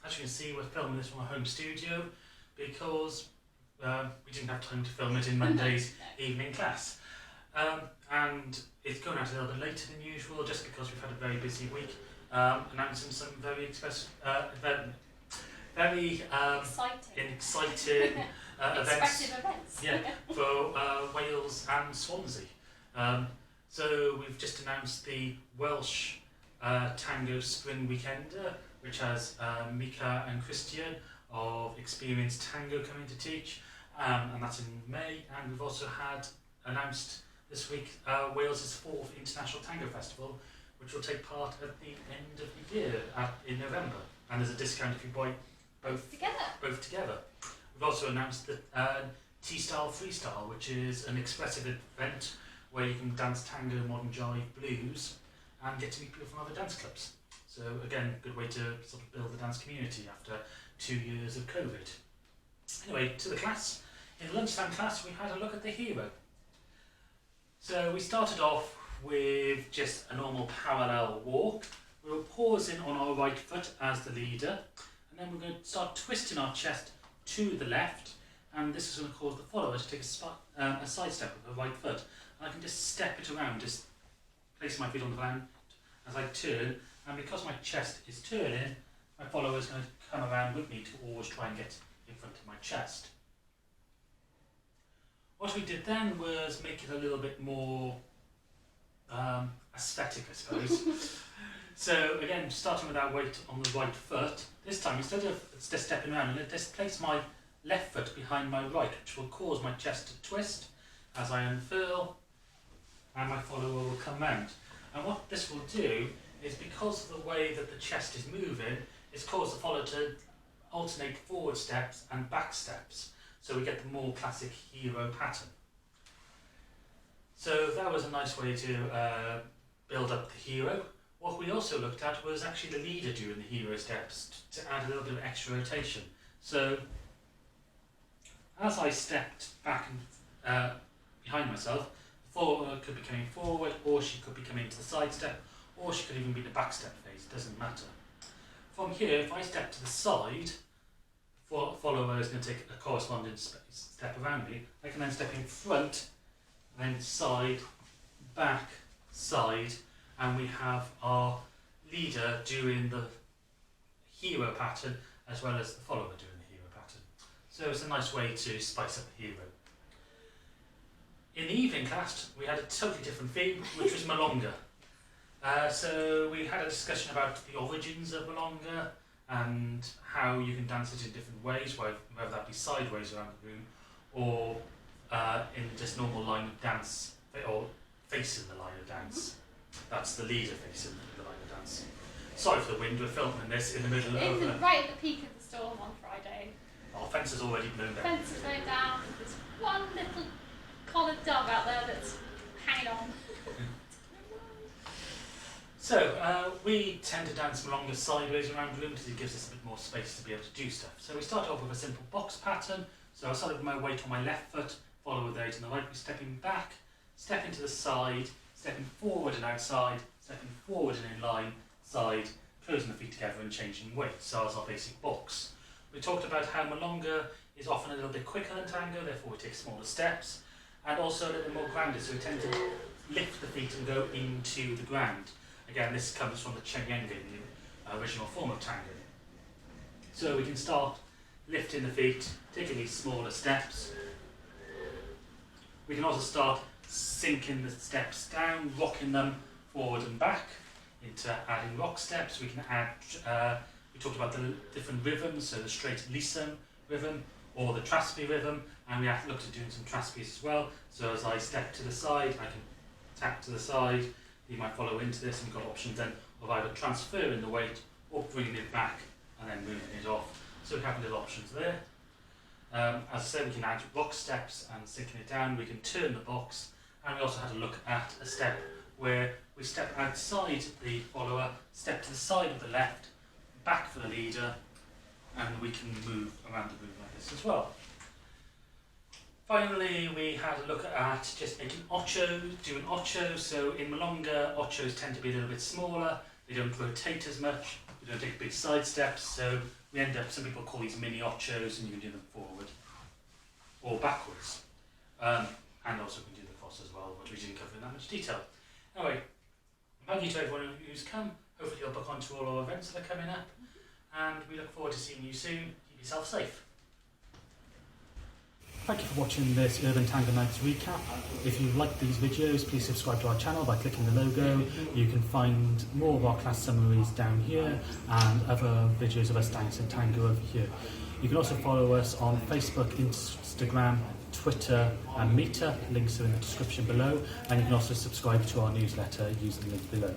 As you can see, we're filming this from our home studio because we didn't have time to film it in Monday's evening class. And it's going out a little bit later than usual just because we've had a very busy week, announcing some very exciting events. Yeah, for Wales and Swansea. So we've just announced the Welsh Tango Spring Weekender, which has Mika and Christian of Experienced Tango coming to teach, and that's in May. And we've also had announced this week Wales' 4th International Tango Festival, which will take part at the end of the year in November. And there's a discount if you buy both together. We've also announced the T-Style Freestyle, which is an expressive event where you can dance tango, modern jive, blues, and get to meet people from other dance clubs. So again, good way to sort of build the dance community after 2 years of COVID. Anyway, to the class. In the lunchtime class, we had a look at the hero. So we started off with just a normal parallel walk. We were pausing on our right foot as the leader, and then we're going to start twisting our chest to the left, and this is going to cause the follower to take a side step with the right foot. And I can just step it around, just placing my feet on the ground as I turn, and because my chest is turning, my follower is going to come around with me to always try and get in front of my chest. What we did then was make it a little bit more aesthetic, I suppose. So again, starting with our weight on the right foot, this time instead of just stepping around, I'm going to just place my left foot behind my right, which will cause my chest to twist as I unfurl, and my follower will come round. And what this will do is, because of the way that the chest is moving, it's caused the follower to alternate forward steps and back steps. So we get the more classic hero pattern. So that was a nice way to build up the hero. What we also looked at was actually the leader doing the hero steps to add a little bit of extra rotation. So as I stepped back and behind myself, the follower could be coming forward, or she could be coming to the side step, or she could even be the back step phase, it doesn't matter. From here, if I step to the side, the follower is going to take a corresponding step around me. I can then step in front, then side, back, side, and we have our leader doing the hero pattern as well as the follower doing the hero pattern. So it's a nice way to spice up the hero. In the evening class, we had a totally different theme, which was Malonga. So we had a discussion about the origins of Milonga and how you can dance it in different ways, whether that be sideways around the room or in just normal line of dance, or facing the line of dance. That's the leader facing the line of dance. Sorry for the wind, we're filming this in the middle of... Right at the peak of the storm on Friday. Our fence has already blown down. Fence is blown down, there's one little collared dog out there that's hanging on. So, we tend to dance Milonga sideways around the room because it gives us a bit more space to be able to do stuff. So we start off with a simple box pattern. So I started with my weight on my left foot, follow with the weight on the right, we're stepping back, stepping to the side, stepping forward and outside, stepping forward and in line, side, closing the feet together and changing weight. So as our basic box. We talked about how Milonga is often a little bit quicker than tango, therefore we take smaller steps, and also a little bit more grounded, so we tend to lift the feet and go into the ground. Again, this comes from the Chenyenga, the original form of tango. So we can start lifting the feet, taking these smaller steps. We can also start sinking the steps down, rocking them forward and back into adding rock steps. We can add, we talked about the different rhythms, so the straight lissom rhythm or the traspi rhythm, and we have looked at doing some traspies as well. So as I step to the side, I can tap to the side, you might follow into this, and we've got options then of either transferring the weight or bringing it back and then moving it off. So we have little options there. As I said, we can add rock steps and sinking it down. We can turn the box, and we also had a look at a step where we step outside the follower, step to the side of the left, back for the leader, and we can move around the room like this as well. Finally, we had a look at just making doing ocho. So in Milonga, ochos tend to be a little bit smaller, they don't rotate as much, they don't take big side steps, so we end up, some people call these mini ochos, and you can do them forward or backwards. And also we can do the cross as well, which we didn't cover in that much detail. Anyway, thank you to everyone who's come. Hopefully you'll book onto all our events that are coming up, and we look forward to seeing you soon. Keep yourself safe. Thank you for watching this Urban Tango Nights recap. If you like these videos, please subscribe to our channel by clicking the logo. You can find more of our class summaries down here and other videos of us dancing tango over here. You can also follow us on Facebook, Instagram, Twitter and Meetup. Links are in the description below, and you can also subscribe to our newsletter using the link below.